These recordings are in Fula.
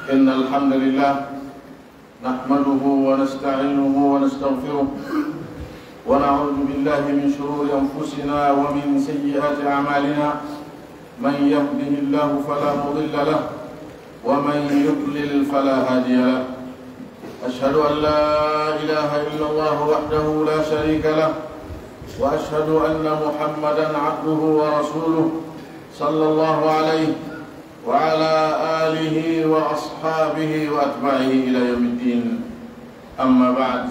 إن الحمد لله نحمده ونستعينه ونستغفره ونعوذ بالله من شرور أنفسنا ومن سيئات أعمالنا من يهده الله فلا مضل له ومن يضلل فلا هادي له أشهد أن لا إله إلا الله وحده لا شريك له وأشهد أن محمدا عبده ورسوله صلى الله عليه وعلى آله وأصحابه وأتباعه إلى يوم الدين. أما بعد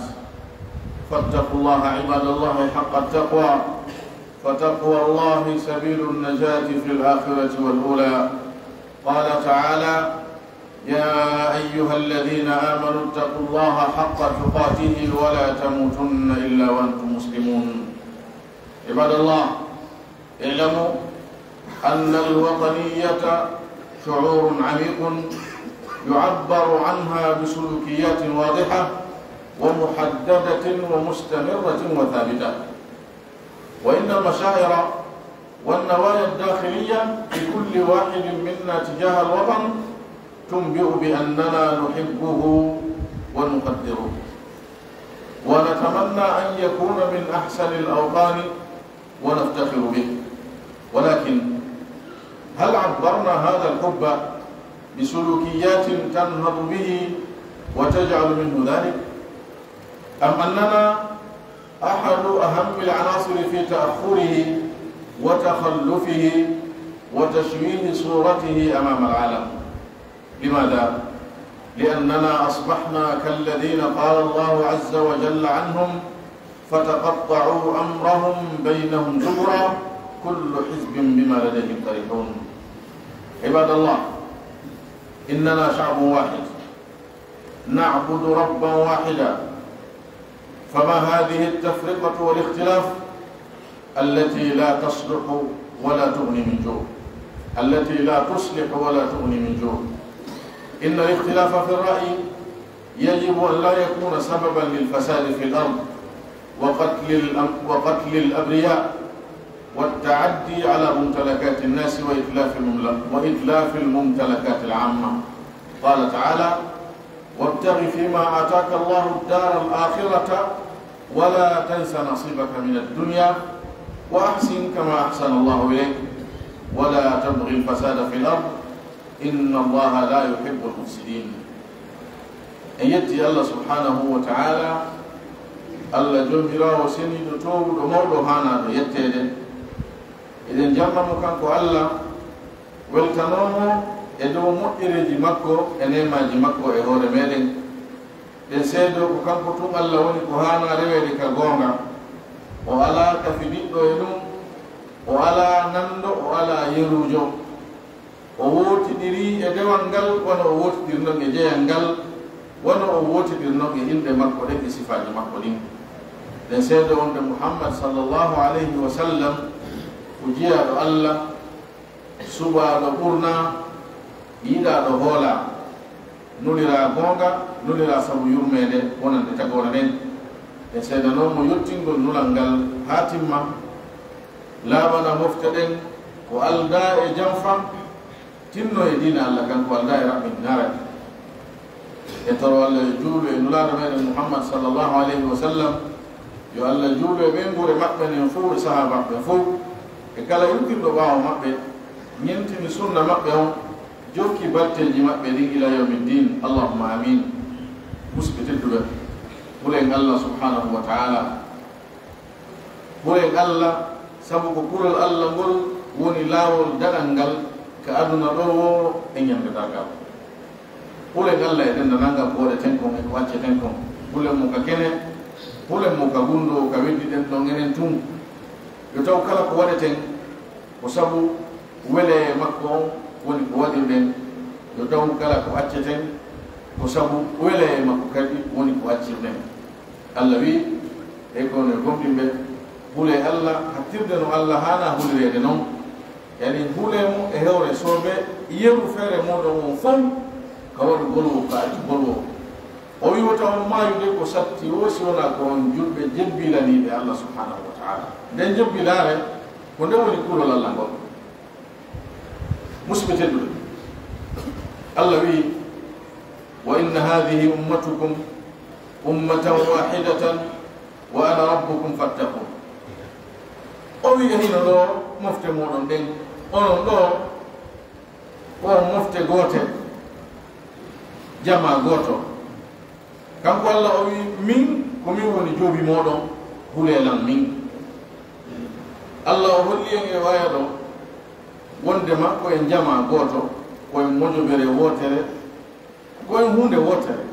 فاتقوا الله عباد الله حق التقوى، فتقوى الله سبيل النجاة في الآخرة والأولى. قال تعالى: يا أيها الذين آمنوا اتقوا الله حق تقاته ولا تموتن إلا وأنتم مسلمون. عباد الله، اعلموا أن الوطنية شعور عميق يعبر عنها بسلوكيات واضحة ومحددة ومستمرة وثابتة، وإن المشاعر والنوايا الداخلية في كل واحد منا تجاه الوطن تنبئ بأننا نحبه ونقدره ونتمنى أن يكون من أحسن الأوطان ونفتخر به. ولكن هل عبرنا هذا الحب بسلوكيات تنهض به وتجعل منه ذلك؟ أم أننا أحد أهم العناصر في تأخره وتخلفه وتشويه صورته أمام العالم؟ لماذا؟ لأننا أصبحنا كالذين قال الله عز وجل عنهم: فتقطعوا أمرهم بينهم زبرا كل حزب بما لديهم فرحون. عباد الله، إننا شعب واحد نعبد ربا واحدا، فما هذه التفرقة والاختلاف التي لا تصلح ولا تغني من جوع، التي لا تصلح ولا تغني من جوع؟ إن الاختلاف في الرأي يجب أن لا يكون سببا للفساد في الأرض وقتل الأبرياء والتعدي على ممتلكات الناس وإتلاف الممتلكات العامة. قال تعالى: وابتغ فيما آتاك الله الدار الآخرة ولا تنس نصيبك من الدنيا وأحسن كما أحسن الله إليك ولا تبغي الفساد في الأرض إن الله لا يحب المفسدين. أن يأتي الله سبحانه وتعالى الله جمهرا وسني دتوب ومولو هانا يتيدن إذن جمعنا كانكو الله weltanomo e dow moƴƴereji makko e nemaji makko e hoore meɗen ɗen seedo ko kanko tun Allah woni ko hana rewede ka gonga, o ala kafiɗiɗɗo e ɗum, o ala nando, o ala yerujo, o wotiɗiri e dewal ngal wono o wotiɗirnon e jeyal ngal, wono o wotiɗirnon e inde makko ɗen e sifaji makko ɗin. ɗen seedo wonde Muhammad sallallahu alayhi wa sallam ko jiyaɗo Allah, subaɗo ɓurna, yiɗaɗo hoola, nulira gonga, nulira sabu yurmede wonande tagore nden. e seeɗa noon mo yettingol nulal ngal ha timma, laaɓana mofte ɗen ko alda e janfa, tinno e dina Allah kan ko alda e raɓɓinare. e toro Allah e juulo e nulaɗo meɗen Muhammad sallallahu alayhi wa sallam, yo Allah juulo e ɓe ɓure maɓɓe nen fof e sahaba ɓe fof e kala yurtinɗo ɓaawo maɓɓe ñentini sunna maɓɓe on, jokki batteji maɓɓe ɗin ila yawmi ddin. Allahumma amin. musidɓe tedduɓe, ɓuren Allah subhanahu wa ta'ala, ɓuren Allah sabu ko ɓurol Allah ngol woni laawol daɗal ngal ka aduna ɗo e ñamdedagal. ɓuren Allah e ɗendanangal ko waɗeten kon e ko acceten kon, ɓuren mo ka kene, ɓuren mo ka gundo ka weddi ɗen ɗon enen tun. yo taw kala ko waɗeten ko sabu wele makko on woni ko waɗirɗen, yo taw kala ko acceten ko sabu wele makko kadi woni ko accirɗen. Allah wi e kono e gomɗinɓe huule Allah, hattirde no Allah hana hulirede noon, yani huule mum e hewre soobe yeru feere moɗon on fof ka waɗi bolwo ka acci bolwo. o wiwata on mayude ko satti wosi wona ko on julɓe jebbilaniɓe Allah subhanahu wa ta'ala. nden jebbilare ko nde woni kulol Allah ngol. musidɓe tedduɓe, Allah wi وإن هذه أمتكم أمة واحدة وأنا ربكم فاتقون أوي هنا لو مفتي مودون دين أنا لو مفتي غوتة جمع غوتو كم قال أوي مين كمي وني جوبي مودون هوليلان مين الله هولي يوايا دو wondema koye jama goto koye moƴoɓere wotere koye hunde wotere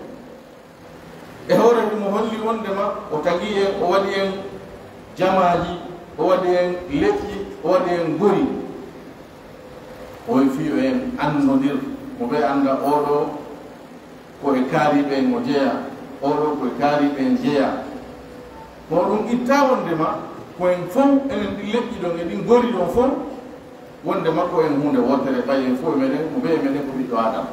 e hoore mo holli wondema o tagi en o waɗi en jamaji o waɗi en lekki o waɗi en gori oye fiyo en annodir mo ɓe anda oɗo koye kaariɓe mo jeeya oɗo koye kaariɓe jeeya ko ɗum itta wondema koyen fof enen ɗi leƴƴi ɗon e ɗin gori ɗon fof wonde makko en hunde wotere ɓayen fof meɗen mo ɓeye meɗen ko ɓiɗɗo adama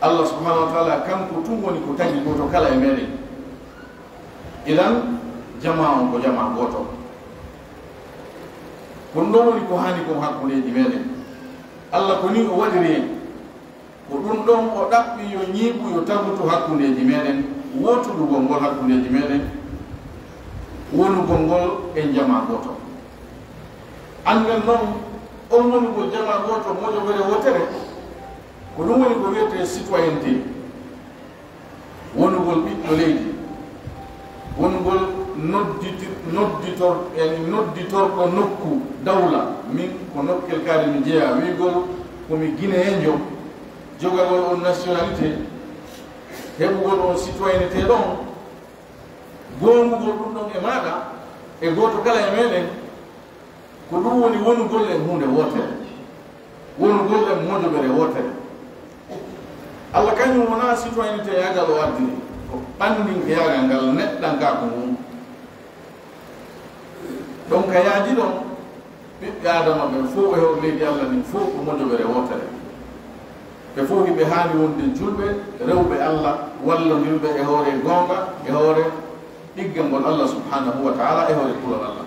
allah subhanahu wa taala kanko tun woni ko tagi goto kala e meɗen idan jama on ko jama goto kon ɗo woni ko hani kon hakkudeji meɗen allah ko ni o waɗiri en ko ɗum ɗon o ɗaɓɓi yo ñiiɓu yo tagutu hakkudeji meɗen wotuɗugol ngol hakkudeji meɗen wonugol ngol en jama goto anden noon on woni ko jama goto moƴoɓere wotere ko ɗum woni ko wiyete citoyenneté wonugol ɓiɗɗo leydi wonugol nodditorɗo nokku dawla min ko nokkel kaari mi jeeya wigol komi guinéenjo jogagol on nationalité heɓugol on citoyenneté ɗon gongugol ɗum ɗon e maɗa e goto kala e meɗen ko ɗum woni wonugol en hunde wotere wonugol en moƴoɓere wotere allah kañum wona citoyenneté yagal o addini ko ɓandinke yagal ngal neɗɗanka ko mum donc ka yaaji ɗon ɓiɓɓe adama ɓen fof e hor leydi allah nin fof ko moƴoɓere wotere ɓe fof hiɓe haani wonde julɓe rewɓe allah wallodirɓe e hoore gonga e hoore ɗiggal ngol allah subhanahu wa taala e hoore kulol allah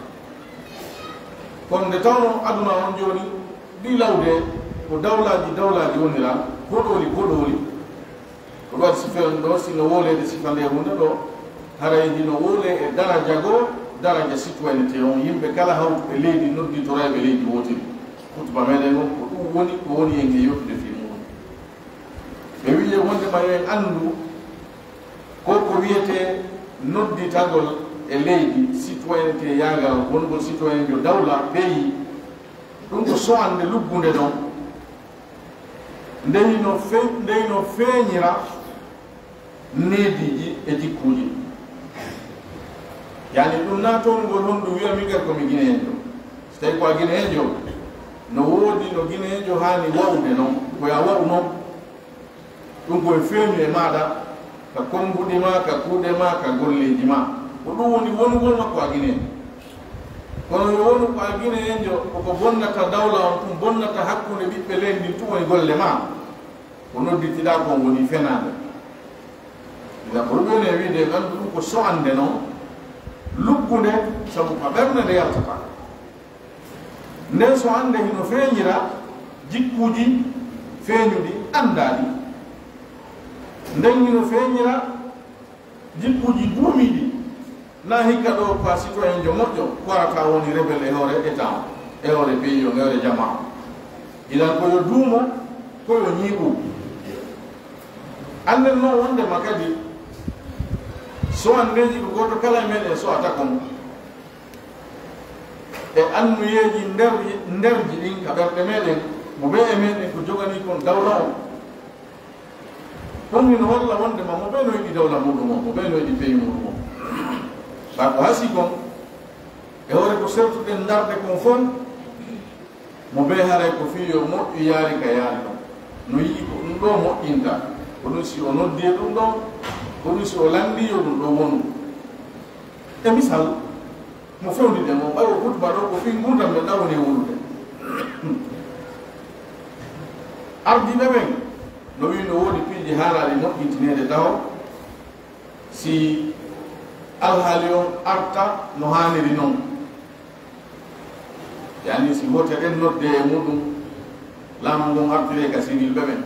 kono nde tawno aduna on joni ɗi lawde ko dawlaji wonira koɗoli ko ɗum waɗi sifa ɗo sino wolede sifa nde hunde ɗo haraydi no wole e daraja goo daraja citoyenneté on yimɓe kala hawtuɓe leydi nodditoreɓe leydi wotiri kutuba meɗen on ko ɗum woni ko woni en e yottude fi muɗum ɓe wiye wondema yo en andu ko wiyete nodditagol e leydi citoyenneté yagal wongol citoyen jo dawla pays ɗum ko soande luggude ɗon ndeyno feeñira neediji e jikkuji yani ɗum naatongol honɗum wiya migal komi guinéenjo so tawi ko a guinéenjo no woodi no guinéenjo haani wawde noon koya waw noon ɗum koye feeñu e maɗa ka konnguɗi ma ka kuuɗe ma ka golleji ma ko ɗum woni wonugol makko a guinéenjo kono yo wonu ko a guinéenjo koko bonnata dawla on ɗum bonnata hakkude ɓiɓɓe leydi ɗin tum woni golle ma ko nodditiɗa kon woni fenade ila ko ɗum e wiide gandu ɗum ko so'ande noon luggude sabu ko ɓernde nde yaltata nden so hande hino feeñira jikkuji feeñuɗi andaɗi nden hino feeñira jikkuji duumiɗi na hikka ɗo ko a citoyen jo moƴƴo korata woni rebel e hoore état e hoore pays o e hoore jama ilan koyo duumo koyo ñiiɓu anden noon wondema kadi so andeji ko goto kala e meɗen so ata kon e annuyeji nderji ɗin ka ɓerɗe meɗen mo ɓe e meɗen ko jogani kon dawla o ɗum hino holla wondema mo ɓe no yiɗi dawla muɗum o mo ɓe no yiɗi pays muɗum o ba ko hasi kon e hoore ko sertuɗen darde kon fon mo ɓe haray ko fiyo moƴƴu yaari ka yaari ɗon no yii ko ɗum ɗo moƴƴinta ko ɗum si o noddi e ɗum ɗon ko ɗum si o landi yo ɗum ɗo wonu e misal mo fewndide mo ɓayo hutuba ɗo ko fi gurdam ɓe ɗawoni e wolude ardiɓe ɓen no wi no woodi piiji haalaɗi moƴƴintinede taw si alhaali on arta no haaniri noon yani si wote ɗen nodde e muɗum laamu ngon artire ka civil ɓe ɓen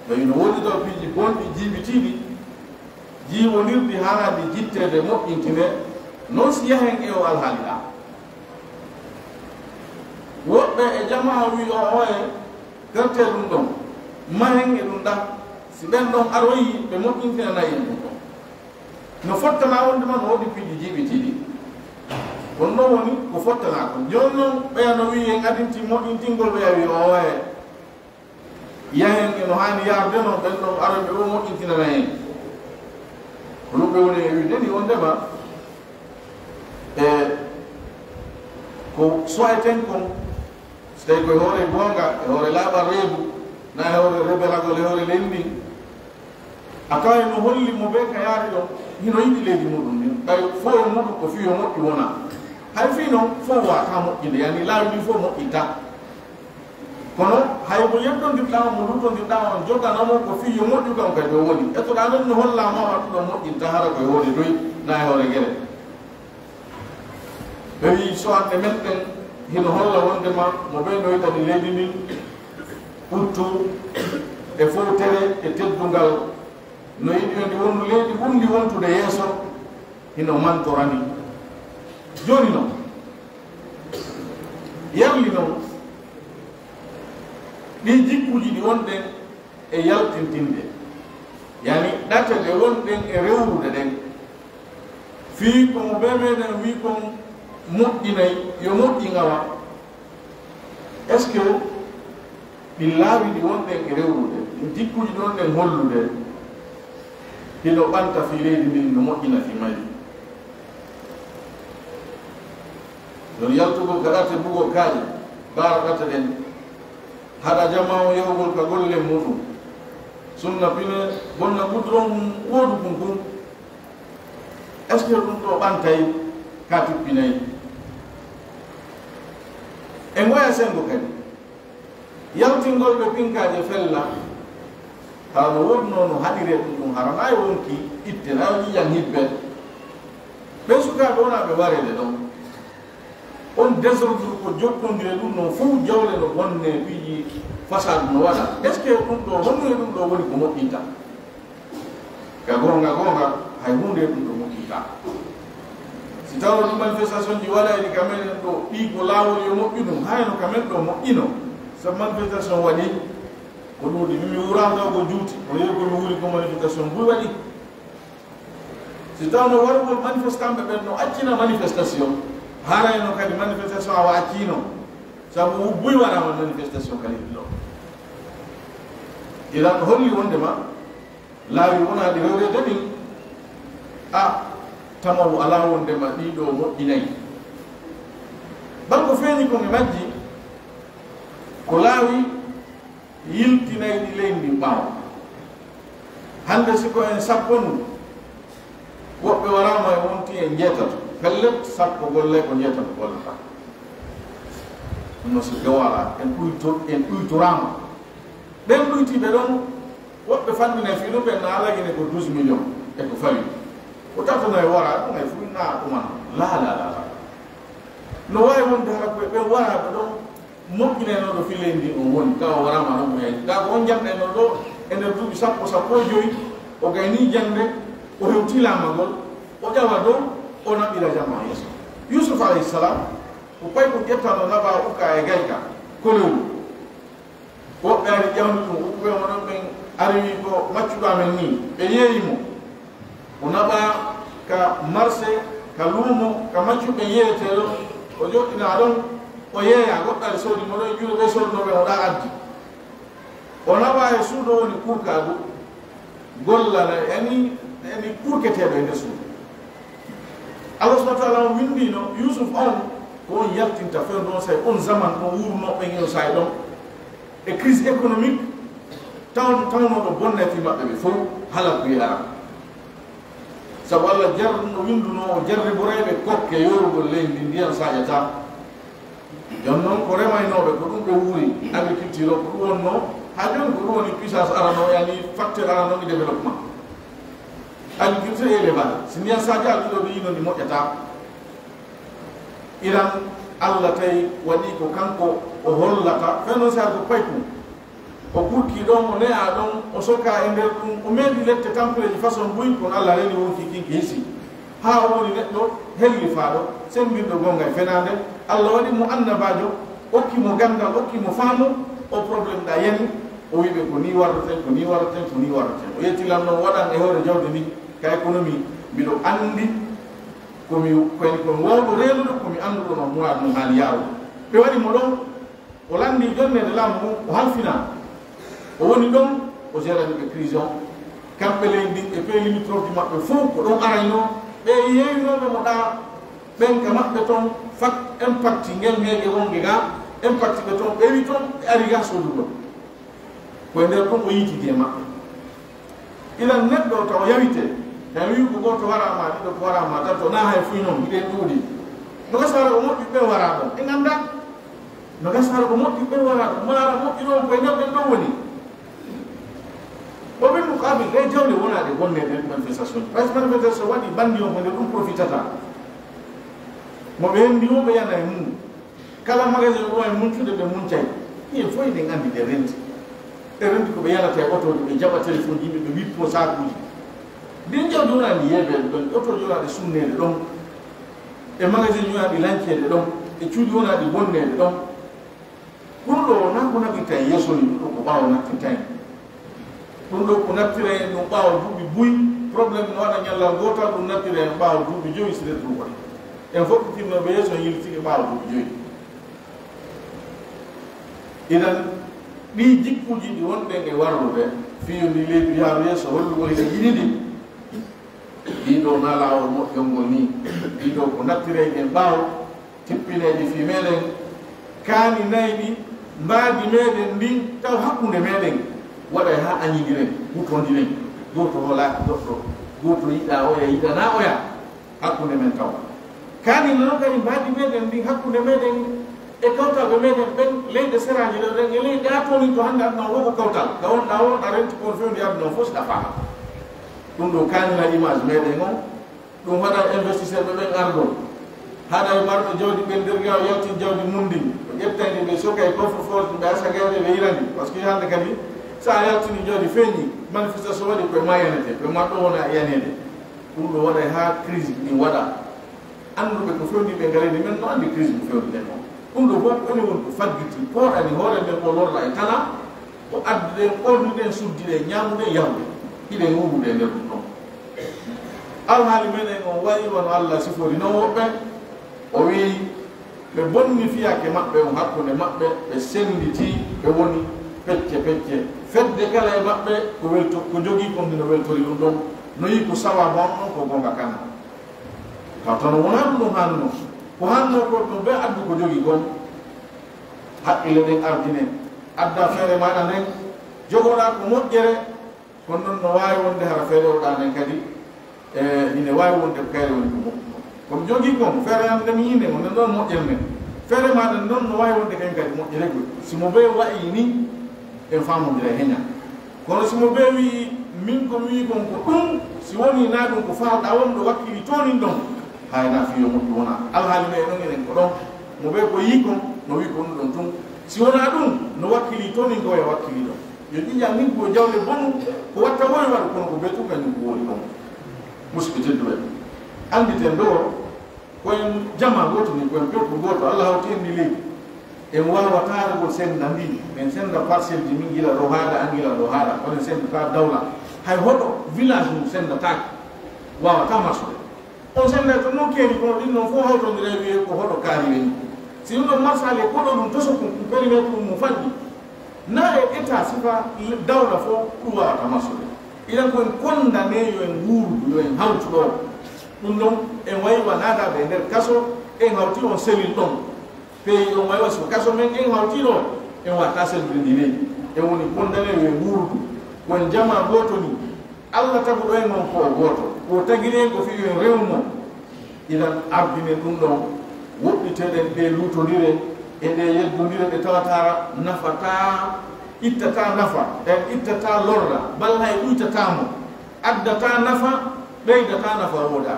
ɓay no woni ɗo piiji bonɗi jiibitiɗi jiiwonirɗi haanade jittede moƴƴintine non si yahen e o alhaali ɗa woɓɓe e jama wi o oye gerte ɗum ɗon mahen e ɗum ɗa si ɓen ɗon aroyi ɓe moƴƴintinanayi en ɗum ɗon no fottana wonde man woodi piiji jiibitiɗi kono ɗon woni ko fottana kon joni noon ɓeyano wi en adinti moƴƴintingol ɓeya wi o oye yahen eno hani yarde no ɓen ɗon aroɓe o moƴƴintinana en ko ɗum ɓe woni e wideni wondema e ko soyten kon so tawi koye hoore gonga e hoore laaɓa reedu na e hoore rebelagol e hoore lendi a tawa no holli mo ɓe ka yaari ɗon hino yiɗi leydi muɗum ni ɓay fo e muɗum ko fiyo moƴƴi wona hay fi noon fof wata moƴƴinde yani laawi ndi fof moƴƴita kono hay mo yettondirɗama mo luttondirɗama on joganamo ko fiyo moƴƴu kam kadi o woni ettoɗa noon no hollama wattuɗo moƴƴinta hara koye hoore doyi na e hoore guere ɓe wi so ande men ɗen hino holla wondema mo ɓe noytani leydi ndin ɓurtu e fowtere e teddungal no yiɗi ndi wondu leydi ɓurndi wontude yeeso hino mantorani joni noon yarli noon ɗi jikkuji ɗi wonɗen e yaltintinde yani ɗate ɗe wonɗen e rewrude ɗen fii komo ɓe meɗen wi kon moƴƴinayi yo moƴƴi ngawa est ce que ɗi laawi ɗi wonɗen e rewrude ɗin jikkuji ɗi wonɗen hollude hino ɓanta fi leydi ndin no moƴƴina fi mari joni yaltugol ka ɗate bugol kaaƴe baara ɗate ɗen haɗa jama o yewgol ka golle muɗum sunna pine bonna goudron woodu kum kum est ce que ɗum ɗo ɓantay ka tippinayi e ngoya sengo kadi yaltingol ɓe pinkaje fella taw no wonno no haɗire ɗum ɗum haranayi wonki itte nayo yiyan hibbe ɓe sukaɓe wonaɓe warede ɗon on désordre ko jokkondire ɗum noon fof jawle no wonne piiji fasade no waɗa est ce que ɗum ɗo honnude ɗum ɗo woni ko moƴƴinta ga gonga hay hunde ɗum ɗo moƴƴinta si taw ɗum manifestation ji waɗayɗi kamen en ɗo ɗi ko laawol yo moƴƴi ɗum hayno kamen ɗo moƴƴino so manifestation waɗi ko ɗum ɗi mi wurama taw ko juuti o yehi komi wuri ko manifestation buy waɗi si taw no warugol manifestant ɓe ɓen no accina manifestation harayno kadi manifestation awa accino sabu buy waɗama manifestation kadi ɗo iran holli wondema laawi wonaɗi rewrede ɗin a tamawu ala wondema ɗiɗo moƴƴinayi banko feeñi komi majji ko laawi yiltinayi ɗi leydi ndin ɓaawa hande siko en sappo nu woɓɓe warama e wonti en jeetato pellet sappo golle ko jeetato gollata ɗum no so gawala en ɗuytorama ɓen ɗuytiɓe ɗon woɓɓe fandine fi ɗum ɓe naalagine ko 12 millions e ko fawi ko tatono e wara ɗum e fu na ɗuman la no wawi wonde hara koye ɓe waraɓe ɗon moƴƴinenoɗo fi leydi ndi on woni tawa warama ɗum heyde ga ko on jamɗeno ɗo e nder duuɓi sappo e joyi o gayni jangde o hewti lamagol o ƴawa dow o naɓɓira jamma yeeso Yusuf alayhi salam ko pay ko ƴettano naba ukka e gayka kolewru woɓɓe ari ƴawni ɗum uɓɓe oɗon ɓen ariwi ko maccuɗo amen ni ɓe yeeyimo o naɓa ka marché ka luumo ka maccuɓe yeeyeteɗo o joɗɗina ɗon o yeeya goɗɗare soodi mo ɗon juuɗo ɓe soodnoɓe oɗa addi o naɓa e suuɗo woni kurkagu gollana eni kurketeɗo e nder suudu Allah subhanahu wa ta'ala on windino Yusuf on ko on yaltinta few ɗon say on zaman on wurnoɓe ngeno say ɗon e crise économique tawnoɗo bonnati maɓɓe ɓe fof hala ko yiyara sabu Allah jarno winduno o jarriborayɓe kokke yorugol leydi ndiyan saƴata jon noon ko remaynoɓe ko ɗum ɓe wuuri agriculture o ko ɗum wonno ha joni ko ɗum woni puissance arano yani facteur arano e développement agriculture et élevage si ndiyan sadio alɗiɗo ɓe yino ndi moƴƴata iran Allah tawi waɗi ko kanko o hollata fay noon saa ko paykum o kurki ɗon o ne'a ɗon o soka e nder ɗum o meeɗi lette tampureji façon buy kono Allah reni wonki kinki hisi ha woni neɗɗo helli faaɗo sembirɗo gonga e fenade Allah waɗi mo annabajo okki mo gandal okki mo faamu o probléme ɗa yani o wiɓe ko ni warraten ko ni warraten ko ni warraten o yettilam noon waɗan e hoore jawde ni ka économie mbiɗo andi komi koyni kon wowɗo reeluɗo komi annduɗo no muwaɗ mum haali yaarude ɓe waɗi mo ɗon o landi jonnede laamu mum o halfina o woni ɗon o gérani ɓe prison kamɓe ley ndin e pays limitrophe maɓɓe fof ko ɗon arayno ɓe yeewinoɓe mo ɗa ɓen ka maɓɓe toon fat impact ngel heege wonge ga impact ɓe toon ɓe wi toon ɓe ari ga sodugol koye nder ɗum o yiitide maɓɓe ilan neɗɗo taw yawite tan wi ko goto warama ɗiɗo ko warama tanto na hay fuy noon hiɗen ɗuuɗi no gasara ko moƴƴi ɓe wara ɗon ɓe ganda no gasara ko moƴƴi ɓe wara ɗon mara moƴƴi ɗon koye nder ɓen ɗon woni o ɓen ko aɓe ɗe jawle wonaɗe wonnede manifestation par ce que manifestation waɗi bandi o konde ɗum profitata moɓe hendi o ɓe yana e mum kala magasin ɗo e muncude ɓe muncay ɗien fof eɗen andi ɗe renti ɗe renti ko ɓe yanata e otoji ɓe jaɓa téléphone yimɓe ɓe wippo sakuji ɗin jawdi wonani yeɓede ɗon otoji wonaɗe sunnede ɗon e magasin wonaɗi lancede ɗon e cuuɗi wonaɗi bonnede ɗon ɗum ɗo na ko naɓirta e yesoni ɗum ɗo ko ɓawo nattitani ɗum ɗo ko nattira en ɗum ɓaawa duuɓi buy probléme no waɗa ñallal gotal ɗum nattira en ɓaawa duuɓi joyi so nder ɗum waɗi en foftitirnoɓe yeeso yili tigi ɓaawa duuɓi joyi inan ɗi jikkuji ɗi wonɗen e warrude fiyodi leydu yaaru yeeso hollugol ene yiɗiɗi ɗiɗo na laawol moƴƴolngol ni ɗiɗo ko nattireɗen ɓaaw tippineɗi fi meɗen kaani nayi ɗi mbaadi meɗen ndin taw hakkunde meɗen waɗay ha añidiren hutodiren goto hoolaki goɗɗo goto yiɗa oya yiɗana oya hakkunde men taw kani nono kadi mbaadi meɗen ndin hakkunde meɗen e kawtalɓe meɗen ɓen leyɗe seraji ɗo ɗen e leyɗe a toni to hannde aduna woko kawtal ga wonɗa wonɗa renti kon fewndi aduna fof siɗa faama ɗum ɗo kanina image meɗen on ɗum waɗa investisseur ɓe ɓen argol haɗa e marɗo jawdi ɓen dergaw yaltin jawdi mundin ɓe ƴettandi ɓe soka e coffre fort ɓe asagede ɓe yirandi par ce que hannde kadi sa yaltini jawdi feeñi manifestation waɗi koye ma yanete ɓe ma ɗo wona yanede ɗum ɗo waɗa ha crise ɗin waɗa annduɓe ko fewndi ɓe garani men no andi crise ko fewndi ɗen on ɗum ɗo fof ene woni ko faggiti poɗani hoore men ko lorla e tala ko adduɗen ɓornuɗen suddiɗen ñamuɗen yawde hiɗen wurude nder ɗum ɗon alhaali meɗen on wayi wono Allah sifori non woɓɓe o wi ɓe bonni fiyake maɓɓe on hakkude maɓɓe ɓe senditi ɓe woni pecce pecce fedde kala e maɓɓe ko welto ko jogii kon no weltori ɗum ɗon no yi ko sawa bon on ko gonga kana taw tan wona ɗum ɗon hanno ko hanno ko ɗum ɓe addu ko jogii kon haqqille ɗen ardine adda feere maɗa nden jogoɗa ko moƴƴere kono noon no wawi wonde hara feere oɗa nden kadi ine wawi wonde ko kayre woni ko moƴƴi kono jogii kon feere am ndemi yinde mo nden ɗon moƴƴere men feere maɗa noon no wawi wonde kañ kadi moƴƴere goy simo ɓe wayi ni en famodira heña kono simo ɓe wi min ko wi kon ko ɗum si woni na ɗum ko fawɗa wonɗo wakkili tonin ɗon hayna fiyo moƴƴi wona alhaali ɓe ɗon enen ko ɗon mo ɓe ko yi kon no wi ko ɗum ɗon tun si wona ɗum no wakkili tonin ko e wakkili ɗon yo ƴiƴa min ko jawle bonu ko watta woy waɗa kono ko ɓe tun kañum ko woni ɗon musidɓe tedduɓe anditen ɗo koyen jama goto ni koyen peppu goto Allah hawti en ni leydi en wawa taarugol senda ndi en senda parcelle ji min gila ɗo haɗa an gila ɗo haɗa onen sendata dawla hay hoɗo village mum sendatake wawata marsude on senda to noon keeni kono ɗin noon fof hawtodire wiye ko hoɗo kaari weni si ɗum ɗon marsale koɗo ɗum toso kum périmètre ɗum mo fanɗi na e état sifa dawla fof ɗum wawata marsude iɗen koyen condamné yo en wuurdu yo en hawtu ɗo ɗum ɗon en wayiwa naataɓe e nder kaso en hawti on selil ɗon pays on wayiwa siko kaso men en hawti ɗo en watta sellude ndi leydi en woni condamné yo en wuurdu won jama goto ni Allah tagu ɗo en on ko goto ko tagine ko fi en rewmo inan ardine ɗum ɗon woɗɗiteɗen ɗe lutodire e ɗe yeddodire ɗe tawata nafata ittata nafa en ittata lorra balla e ɗuytatamo addata nafa ɓeydata nafa wooda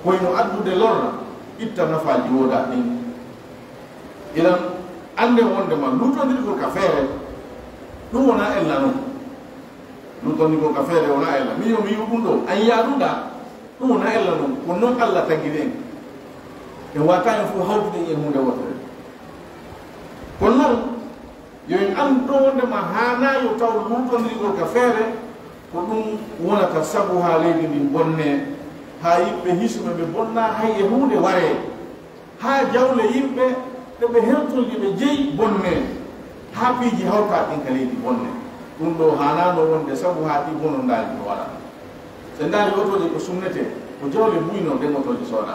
koyno addude lorra itta nafaji wooda ɗin inan ande wondema lutodiri ko ka feere ɗum wona ella noon ɗum tonni ko ka feere wona ella mi yo mi yu ɗum ɗo an yaaɗuɗa ɗum wona ella noon ko noon Allah tagguide en en wata en fof hawtude e hunde wotere kono noon yo en andu ɗo wondema hana yo taw luutondiri ɗo ka feere ko ɗum wonata sabu ha leydi ndin bonne ha yimɓe hisuɓe ɓe bonna hay e hunde ware ha jawle yimɓe ɗe ɓe hertolji ɓe jeeyi bonne ha piiji hawta ɗin ka leydi bonne ɗum ɗo hanano wonde sabu ha ɗi bonondaji no waɗa so ndaari otoje ko sunnete ko jawle mbuyno nden otoje sooɗa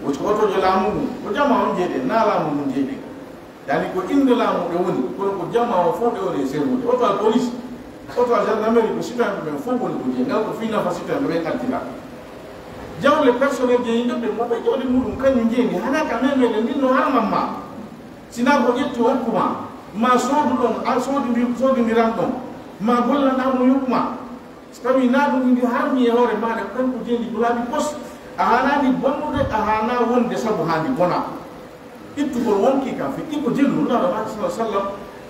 woto ko otoje laamu mum ko jama on jeeɗe na laamu mum jeeɗe yani ko inde laamu ɗe woni kono ko jama o fof ɗe woni e servude otoal police otoal gendarmerie ko citoyen ɓe fof woni ko jeeyi ngal ko finafa citoyen ɓe ɓen artira jawle personnel je yimɓe ɓe moɓe jawle muɗum kañum jeeni hana ka memeɗe ndinno harman ma sina ko ƴetti hokkuma ma soodu ɗon a soododiran ɗon ma gollanamo yuɓuma so tawi na ɗum indi harmi e hoore maɗa kanko jeeni ko laaɓi pos a hanani bonnude a hana wonde saabu handi bona ittugol wonki kam fi ɗi ko jellu nulaɗo maki sa sallam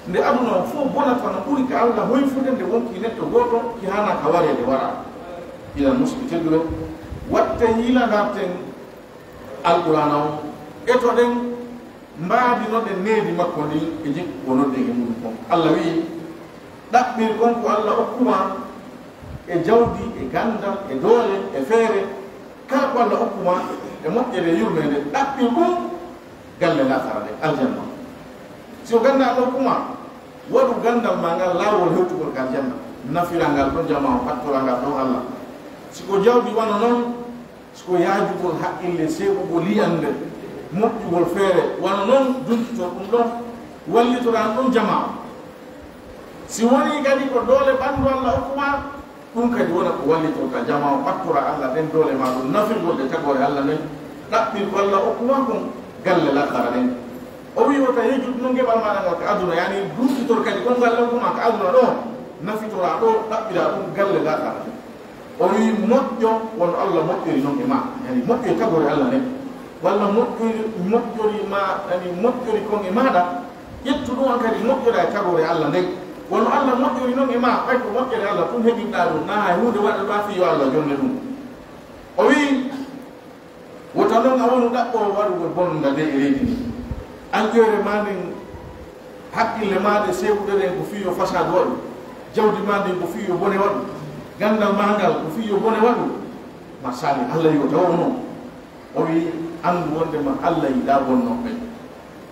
nde aduna o fof bonata no ɓuuri ka Allah hoyfude nde wonki neɗɗo goto ki hana ka warede wara ilan musidɓe tedduɓe watte yiilangarten alqur'ana o eto ɗen mbaadinoɗen needi makko ndi e jikku ko nodde e muɗum kon Allah wi ɗaɓɓir kon ko Allah hokkuma e jawdi e gandal e doole e feere kala ko Allah hokkuma e moƴƴere yurmede ɗaɓɓir ɗum galle lafara nde aljanna so ganda Allah hokkuma waɗu gandal ma ngal laawol hewtugol ka aljanna nafira ngal ɗon jama o pattora ngal ɗon Allah siko jawdi wana noon siko yaajugol haqqille seeɓugol yiyande moƴƴugol feere wana noon duntuto ɗum ɗon wallitoran ɗum jama si woni kadi ko doole ɓanndu Allah hokkuma ɗum kadi wona ko wallitorka jama o pattora Allah ɗen doole ma ɗum nafirgol ɗe tagore Allah nden ɗaɓɓir ko Allah hokkuma kon galle lakkara ɗen o wi wota yejude no ngeɓal maɗa ngal ka aduna yani duntitor kadi kon galle hokkuma ka aduna ɗo nafitora ɗo ɗaɓɓira ɗum galle lakkara ɗen o wi moƴƴo wono Allah moƴƴori noon e ma yani moƴƴori tagore Allah nden walla moƴƴori ma yani moƴƴori kon e maɗa ƴettu ɗum an kadi moƴƴora e tagore Allah nden wono Allah moƴƴori noon e ma ɓay ko moƴƴere Allah ɗum heɓinɗa ɗum na hay hunde waɗa ɗa fi yo Allah jonde ɗum o wi wota noon a wonu ɗaɓɓo waɗugol bonda nde e leydi ndi anƴoyre ma ndin haqqille ma nde sewɗe ɗen ko fiyo fasade waɗu jawdi ma ndin ko fiyo bone waɗu gandal ma ngal ko fiyo bone waɗu ma sali Allah yo tawa noon o wi andu wondema Allah yiɗa bonnoɓe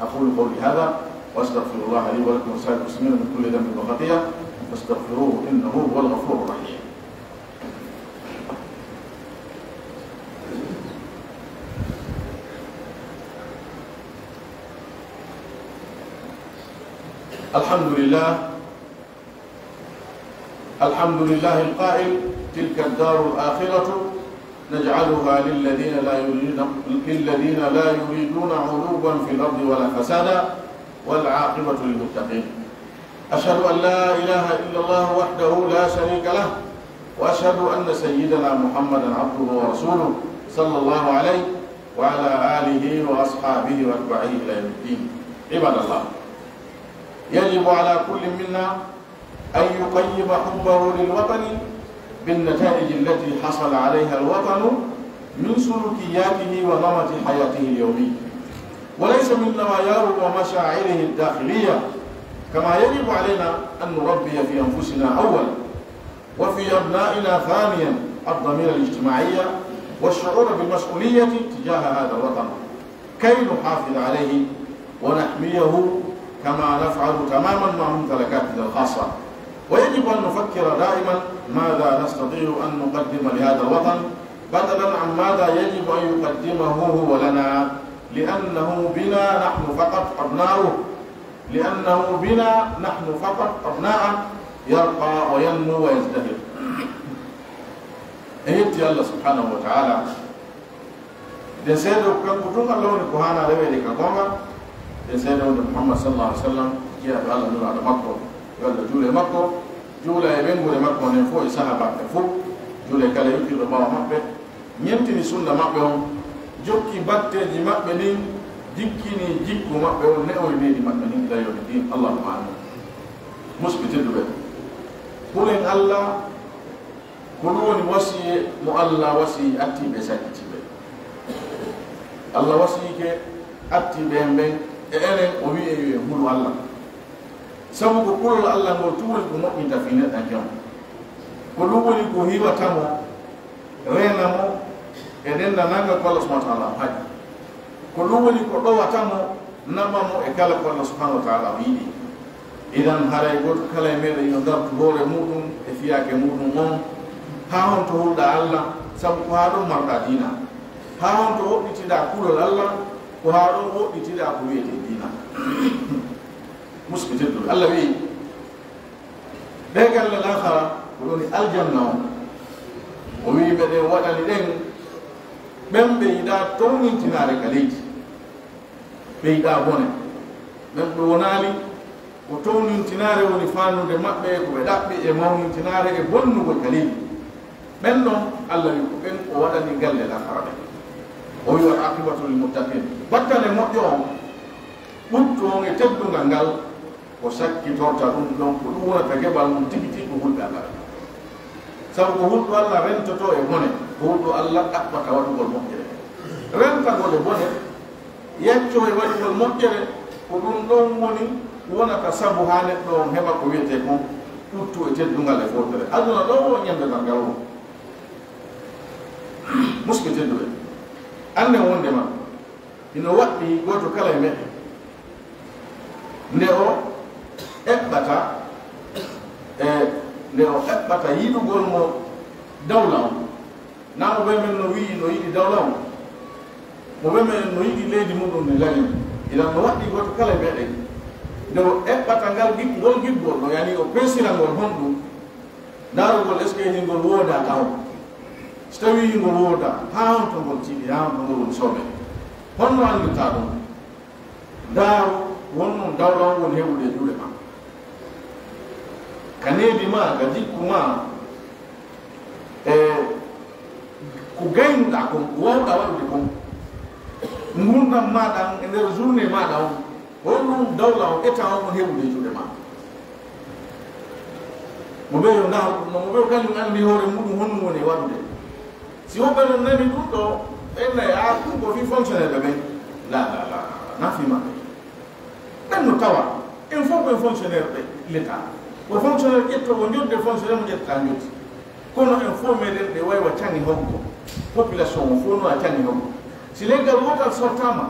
aqulu qawli hada واستغفر الله لي ولكم ولسائر المسلمين من كل ذنب وخطيئة فاستغفروه انه هو الغفور الرحيم. الحمد لله القائل تلك الدار الآخرة نجعلها للذين لا يريدون علوا في الأرض ولا فسادا والعاقبة للمتقين. أشهد أن لا إله إلا الله وحده لا شريك له وأشهد أن سيدنا محمدا عبده ورسوله صلى الله عليه وعلى آله وأصحابه وأتباعه إلى يوم الدين. عباد الله، يجب على كل منا أن يقيم حبه للوطن بالنتائج التي حصل عليها الوطن من سلوكياته ونمط حياته اليومي، وليس من نواياه ومشاعره الداخلية، كما يجب علينا أن نربي في أنفسنا أولا وفي أبنائنا ثانيا الضمير الاجتماعية والشعور بالمسؤولية تجاه هذا الوطن كي نحافظ عليه ونحميه كما نفعل تماما مع ممتلكاتنا الخاصة. ويجب أن نفكر دائما ماذا نستطيع أن نقدم لهذا الوطن بدلا عن ماذا يجب أن يقدمه هو لنا، لأنه بنا نحن فقط أبناؤه، لأنه بنا نحن فقط أبناءه يرقى وينمو ويزدهر. أيتي الله سبحانه وتعالى دسيدو كان كتوم الله ونكوهانا لويلي كقوما دسيدو محمد صلى الله عليه وسلم جاء الله نور على مكة قال جولة مكة جولة يبنغو لمكة نفو إساها بعد نفو جولة كلا يمكن ربما مكة نيمتني سنة مكة jokki batteji maɓɓe ɗin jikkini jikku maɓɓe on ne'oy leydi maɓɓe ɗin ila yawmi din. Allahumma amin. musbitidu ɓe kulen Allah kono woni wasiye mo Allah wasi attiɓe sakkitiɓe Allah wasike attiɓe ɓen e enen o wi e hulu Allah sabu ko kulol Allah ngol tuwol ko moƴƴinta fi neɗɗan jam ko ɗum woni ko hiwatamo renamo e dendananga ko Allah subhanahu wa ta'ala haƴi ko ɗum woni ko ɗowatamo naɓamo e kala ko Allah subhanahu wa ta'ala yiɗi idan haray goto kala e meɗen yo dartu hoore muɗum e fiyake muɗum on ha honto hulɗa Allah sabu ko ha ɗon marɗa dina ha honto woɗɗitiɗa kulol Allah ko ha ɗon woɗɗitiɗa ko wiyete dina muskitedduɓe Allah wi ɓe galle lahara ko woni aljanna o wi meɗen waɗani ɗen ɓen ɓe yiɗa townintinare ka leydi ɓe yiɗa bone ɓen ɓe wonali ko townintinare woni fannude maɓɓe ko ɓe ɗaɓɓi e mawnintinare e bonnugol ka leydi ɓen ɗon Allah wi ko ɓen o waɗani galle lahara ɗen o wi wat aqibatu lil muttaqin battane moƴƴo on ɓuttu on e teddungal ngal ko sakkitorta ɗum ɗon ko ɗum wonata keɓal mum tigi tigi ko hulɓe Allah sabu ko hulɗo Allah rentoto e bone ko hulɗo Allah ɗaɓɓata waɗugol moƴƴere rentagol e bone yecco e waɗugol moƴƴere ko ɗum ɗon woni wonata sabu ha neɗɗo on heɓa ko wiyete kon ɓuttu e teddungal e fotere aduna ɗo o ñamdetal ngal o muske tedduɓe ande wondema ino waɗɗi goto kala e meɗen nde o eɓɓata nde o eɓɓata yiɗugol mo dawla on na mo ɓe men no wii no yiɗi dawla on mo ɓe men no yiɗi leydi muɗum ne lani idan no waɗɗi goto kala e meɗen nde o eɓɓata ngal ngol giɓgol no yani o pesirangol honɗum darugol est ce que hingol wooda taw so tawi hingol wooda ha honto ngol tiiɗi ha honto ngol woni soɓe honno andita ɗum daaru wonnon dawla on woni heɓude juuɗe ma ka needi ma ka jikku ma e ko gaynuɗa kon ko wawɗa waɗude kon gurdam maɗa e nder journée maɗa on honɗum dawla on état on woni heɓude juuɗe ma mo ɓe yo ndaar ɗum no mo ɓe kañum andi hoore muɗum honɗum woni waɗude si woɓɓe non nani ɗum ɗo ennayi a ɗum ko fi fonctionnaire ɓe ɓen la na fimaɓe ɗen no tawa en fof koye fonctionnaire ɓe l' état ko fonctionnaire ƴettogo jodde fonctionnaire mo ƴettata jotti kono en fof meɗen ɗe waywa cangi hoggo population o fof no a cangi hoggo si leggal wotal sortama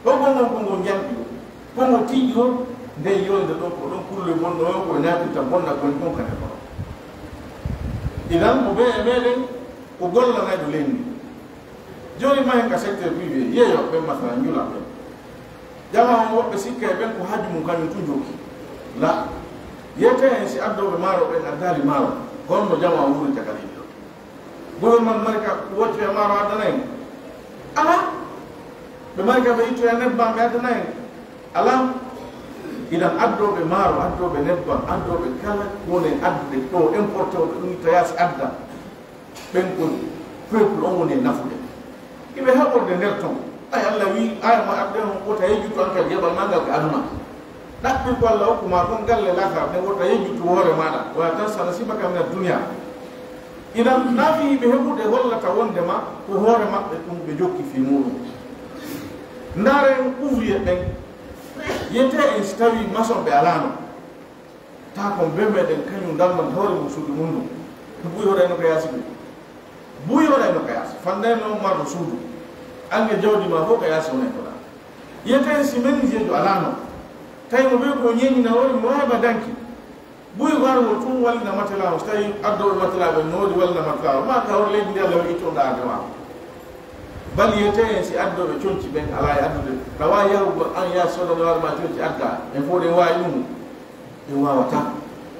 hoggol ngon ko ngol jamɗi o kongo tiiɗi o nde yolde ɗon ko ɗon kulle bonɗo o koye natirta bonna koni kon kane kono idan mo ɓe e meɗen ko gollanaɗo leydi joni ma hen ka secteur privé yeeyo ɓen masala njula ɓen jama on woɓɓe sikka e ɓen ko haaju mum kañum tu jokki la yiyete hen si addoɓe maaro ɓen addali maaro gonno jama o wurinta kadi ɗo gouvernement mari ka wotti e maaro addana en ala ɓe mari ka ɓe ittoya nebbam ɓe addana en ala idan addoɓe maaro addoɓe nebbam addoɓe kala woni addude ɗo importé oɓe ɗum itta yaasi adda ɓen ko peuple on woni e nafude iɓe heɓorde nder ton ay Allah wi aya ma abde on wota yejjutu an kadi yeɓal ma ngal ko aduna ɗaɓɓi ko Allah hokkuma kon galle lahara ne wota yejjutu hoore maɗa wala tan sa nasibaka min ad-dunya idan naafi ɓe heɓude hollata wondema ko hoore maɓɓe ɗum ɓe jokki fi muɗum ndaren ouvrier ɓen yiyete en si tawi maçon ɓe alano ta kon be meɗen kañum dalman hoore mum suudu mum ɗum to ɓuyoɗayno ko yaasi ɓe ɓuyoɗayno ko yaasi fandeno marɗo suudu ange jawdi ma fof ko yaasi wonen koɗa yiyete si menuisier jo alano tawi mo ɓe ko ñeñina hoore mo heɓa danki ɓuyi wargol tum wallina matela o so tawi addoɓe matela ɓe noodi wallina matela o ma kawor leydi ndi Allah ittoɗa ade ma bal yiyete en si addoɓe conci ɓen ala e addude tawa yahugo an ya sodane warma conci adda en fof ɗen wawi ɗum ɗen wawata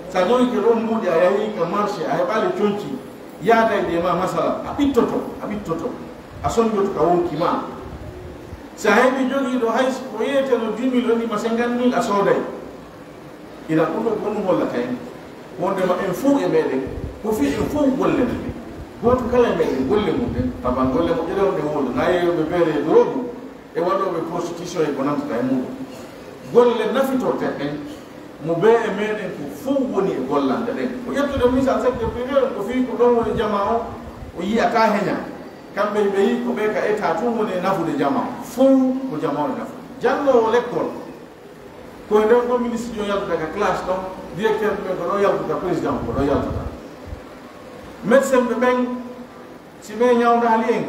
sa jogi ke ɗon mbuuɗi a yahi ka marché a heɓali conci yaadayde ma masala a ɓittoto a soñjoto ka wonki ma sa heɓi jogiiɗo hay ko yeyeteno 10 000 onima 50 000 a sooday ina ɗum ɗo ko ɗum hollata en wondema en fof e meɗen ko fi en fof golle men goto kala e meɗen golle mum ɗen taban golle mo ƴeɗewo nde wodo na yeyoɓe beere e drogu e waɗoɓe prostitution e ko nantata e muɗum golle nafitorten ɗen mo be e meden ko fu woni e gollande den ko yettude misal sakde period ko fi ko don woni jama o yi aka henya kambe be yi ko be ka eta tu woni nafude jama fu ko jama o nafu janno l'école ko nden ko ministre yo yalta daga classe don directeur be ko do yalta président ko do yalta médecin be ben si be nyawda ali en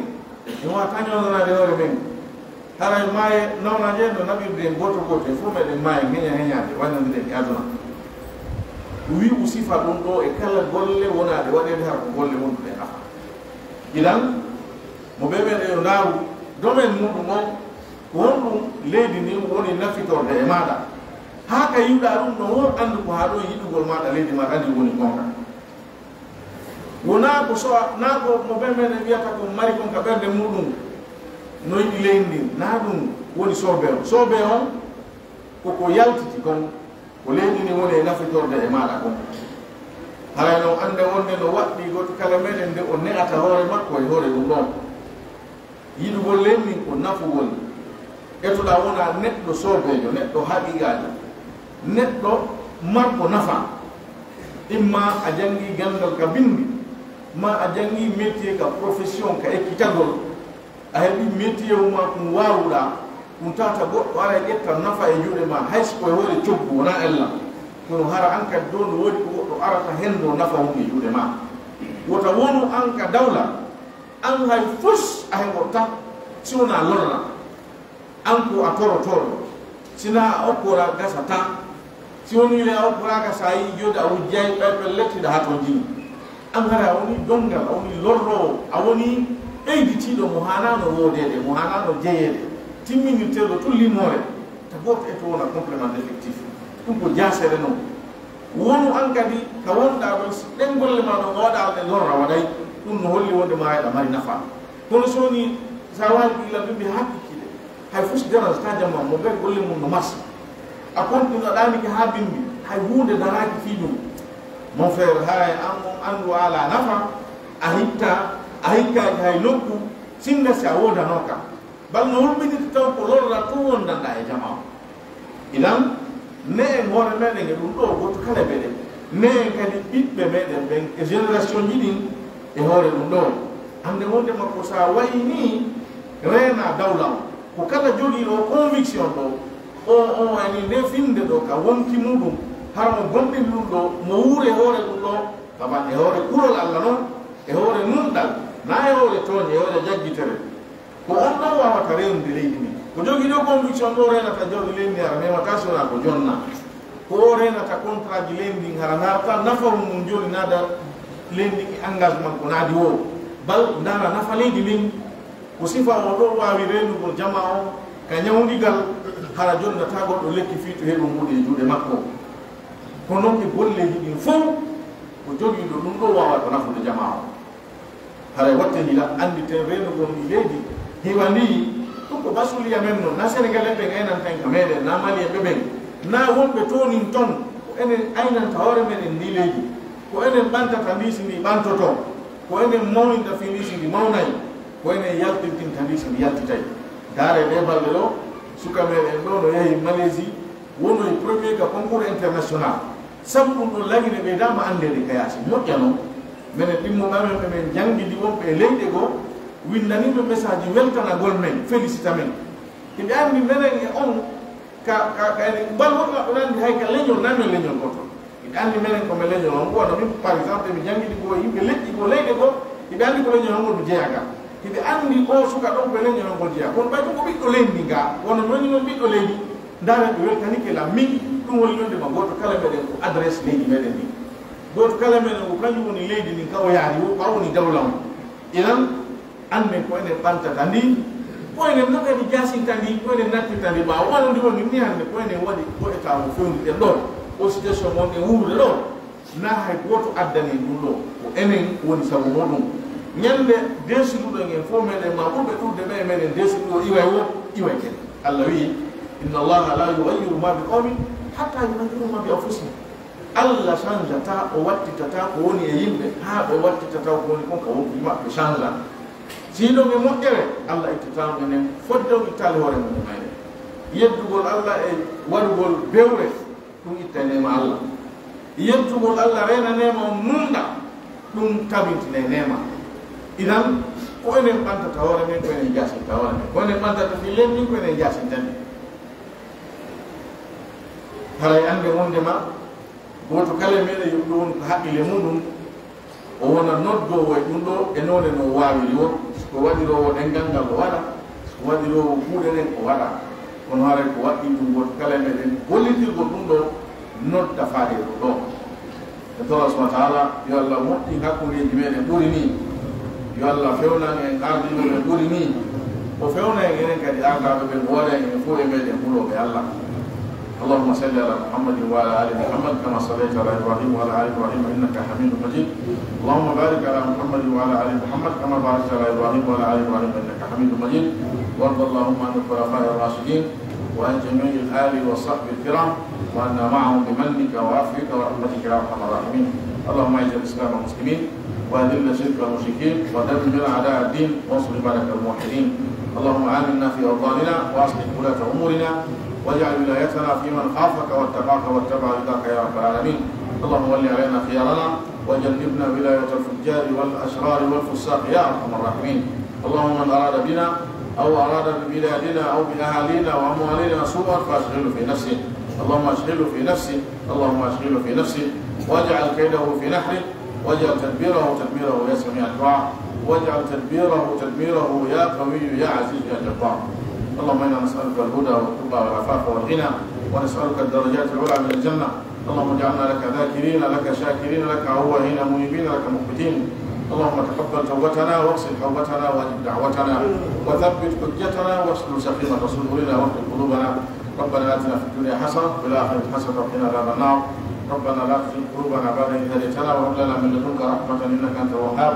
e wa tanyo na de hore ben haray maye nawna jendo nabirde goto goto fu me de maye henya de wonande de aduna wi usifa dum do e kala golle wonade wadede har ko golle wonde de nafa idan mo bebe de ndaw domaine mudum mo wondum leydi ni woni nafitorde e maada ha ka yuda dum no won andu ko ha do yidugol maada leydi ma andi woni gonga wona ko so na ko mo bebe de wiata ko mari kon ka berde mudum no yidi leydi na dum woni sobe on ko yaltiti kon ko leydi ni woni nafitorde e maada kon hala no ande wonde no waddi goto kala meden de o neata hoore makko e hoore dum don yidugol lemmi ko nafugol etuɗa wona neɗɗo sobejo neɗɗo haqiqajo neɗɗo marko nafa imma a jangi gandal ka bindi ma a jangi métier ka profession ka ekkitagol a heeɓi métier ma kum wawuɗa ɗum tata goɗɗo ara ƴetta nafa e juuɗe ma hayso koye hoore coggu wona ella kono hara an kadi do no woodi ko goɗɗo arata hendo nafa mum e juuɗe ma wota wonu an ka dawla an hay fus a heɓotta si wona lorna an ko a toro sina a okkora gasata si woni le a okkoraka sa yi jode a wujjay ɓeɓe lettiɗa ha to jini an hara a woni dongal a woni lorrowo a woni ɓeyditiɗo mo hanano wodede mo hanano jeyede timminirteɗo tullimore ta goto e to wona complément d'effectif ɗum ko jasere noon wonu an kadi ka wonɗa ɗon ɗen golle ma ɗo waɗa ɗe lorra waɗay ɗum no holli wonde ma heɗa mari nafa kono so woni sa wawi ɓilla ɗumɓe hakkikkiɗe hay fus dérange ta jamma mo ɓe golle mum no marche a konɗinoɗaniki ha bindi hay hunde daraki fi ɗum mon frère hay an mum andu ala nafa a hikkaji hay nokku singa si a wodanoka bal no hulɓinita taw ko lorra to wondanɗa e jama idan ne en hoore meɗen e ɗum ɗo goto kala ɓeɗe ne en kadi ɓiɓɓe meɗen ɓen e génération ji ɗin e hoore ɗum ɗo hande wonde makko sa wayi ni reena dawla ko kala jogiiɗo conviction ɗo o ani nde finde ɗo ka wonki muɗum har mo gonɗin ɗum ɗo mo wuure hoore ɗum ɗo kaban e hoore kurol allah noon e hoore nunɗal na e hoore tooñe e hoore jaggitere ko on ɗon wawata rewnude leydi ndi ko jogiiɗo conviction ɗo renata jawdi leydi hara memata sona ko jonna ko o renata contrat ji leydi ndin hara narta nafaru mum joni nada leydi ɗi engagement ko naadi o bal ndara nafa leydi ndin ko sifa o ɗo wawi renugol jama o ka ñawdigal hara jonnata goɗɗo lekki fiitu heɓo muɗe e juuɗe makko ko noon e golleji ɗin fof ko jogiiɗo ɗum ɗo wawata nafude jama o haray watte hila andi ten renugol ndi leydi hiwa ndi ɗum ko basuliya men noon na sénégalais ɓe aynanten ka meɗen na malien ɓe ɓen na wonɓe tonin ton ko enen aynanta hoore meɗen ndi leydi ko enen ɓantata ndisi ndi ɓantoto ko enen mawninta fi ndisi ndi mawnayi ko enen yaltintinta ndisi ndi yaltitay daare ɗe balɗe ɗo suka meɗen ɗo no yehi Malaisie wonoye premier ka concours international sabu ɗum ɗo lagine ɓeydama andede ka yaasi moƴƴa noon minen ɗimmoɓamen ɓemen jangguidi wonɓe e leyɗe goo windaniɓe message weltanagol men félicita men eɓe andi menen e on kayne bal wonmaɓe nandi hay ka leñol namen leñol goto eɓe andi menen komi leñol on gono min par exemple ɓe jangguidi ko yimɓe leƴƴi ko leyɗe goo eɓe andi ko leñol hongol ɓe jeeyaga eɓe andi o suka ɗon ɓe leñol hongol jeeya kono ɓay ko ɓiɗɗo leydi nga wono noni noon ɓiɗɗo leydi dara ɓe weltanike la min ɗum woni yondema goto kala meɗen ko adresse leydi meɗen ndi goto kala meɗen ko kañum woni leydi ndin kawo yaari wo woni dawla o inan anden ko enen ɓantata ndi ko enen nogadi jasinta ndi ko enen nattirta ndi ɓawa wano ndi woni ni hande ko enen waɗi ko état mo fewniɗen ɗon o situation mon en wuurde ɗo na hay goto addani ɗum ɗo ko enen woni sabu muɗum ñande desiɗuɗon en fof meɗen ma ɓurɓe ɓurde ɓe meɗen desiɗuɗo iway wo iway kene allah wi inna allaha la yughayyiru ma bi qawmin hatta yughayyiru ma bi anfusihim allah changeata o wattitata ko woni e yimɓe ha ɓe wattitata ko woni kon ka wonki maɓɓe changea siɗon e moƴƴere allah ittitano enen fodde on ittali hoore mum mayɗen yeddugol allah e waɗugol bewre ko ɗum itta nema Allah yettugol Allah rena nema o nunda ɗum tabintine nema idan ko enen ɓantata hoore men ko enen jasinta hoore men ko enen ɓantata fillen min ko enen jasintani haray ande wondema goto kala meɗen yo ɗum ko haqqille muɗum o wona noddowo e ɗum ɗo e none no wawiri o ko waɗirowo ɗengal ngal o waɗa ko waɗirowo kuuɗe ɗen o waɗa kono haray ko waɗɗi ɗum goto kala meɗen gollitirgol ɗum ɗo nodda faade ɗo ɗo e to Allah subhanahu wa ta'ala yo Allah moƴƴi hakkudeji meɗen ɓuri ni yo Allah fewnan en ardiɓe ɓe ɓuri ni o fewna en enen kadi ardaɓe ɓen o waɗa en fof e meɗen ɓuroɓe Allah اللهم صل على محمد وعلى ال محمد كما صليت على ابراهيم وعلى ال ابراهيم انك حميد مجيد اللهم بارك على محمد وعلى ال محمد كما باركت على ابراهيم وعلى ال ابراهيم انك حميد مجيد وارض اللهم عن الخلفاء الراشدين وعن جميع الال والصحب الكرام وعنا معهم بمنك وعفوك ورحمتك يا ارحم الراحمين اللهم اعز الاسلام والمسلمين واذل الشرك والمشركين ودمر اعداء الدين وانصر عبادك الموحدين اللهم امنا في اوطاننا واصلح ولاة امورنا واجعل ولايتنا في من خافك واتقاك واتبع رضاك يا رب العالمين اللهم ول علينا خيارنا وجنبنا ولاية الفجار والاشرار والفساق يا ارحم الراحمين اللهم من اراد بنا او اراد ببلادنا او باهالينا واموالنا سوءا فاشغله في نفسه اللهم اشغله في نفسه اللهم اشغله في نفسه واجعل كيده في نحره واجعل تدبيره تدميره يا سميع الدعاء واجعل تدبيره يا قوي يا عزيز يا جبار اللهم انا نسالك الهدى والتقى والعفاف والغنى ونسالك الدرجات العلى من الجنه اللهم اجعلنا لك ذاكرين لك شاكرين لك عواهين منيبين لك مخبتين اللهم تقبل توبتنا واغسل حوبتنا واجب دعوتنا وثبت حجتنا واسلل سخيمه صدورنا واغفر قلوبنا ربنا اتنا في الدنيا حسنه وفي الاخره حسنه وقنا عذاب النار ربنا لا تزغ قلوبنا بعد إذ هديتنا وهب لنا من لدنك رحمه انك انت الوهاب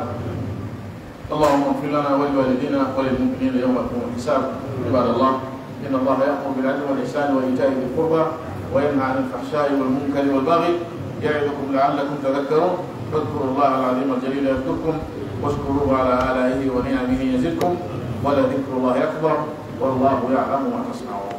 اللهم اغفر لنا ولوالدينا وللمؤمنين يوم يقوم الحساب عباد الله ان الله يامر بالعدل والاحسان وايتاء ذي القربى وينهى عن الفحشاء والمنكر والبغي يعظكم لعلكم تذكرون فاذكروا الله العظيم الجليل يذكركم واشكروه على آلائه ونعمه يزدكم ولذكر الله اكبر والله يعلم ما تصنعون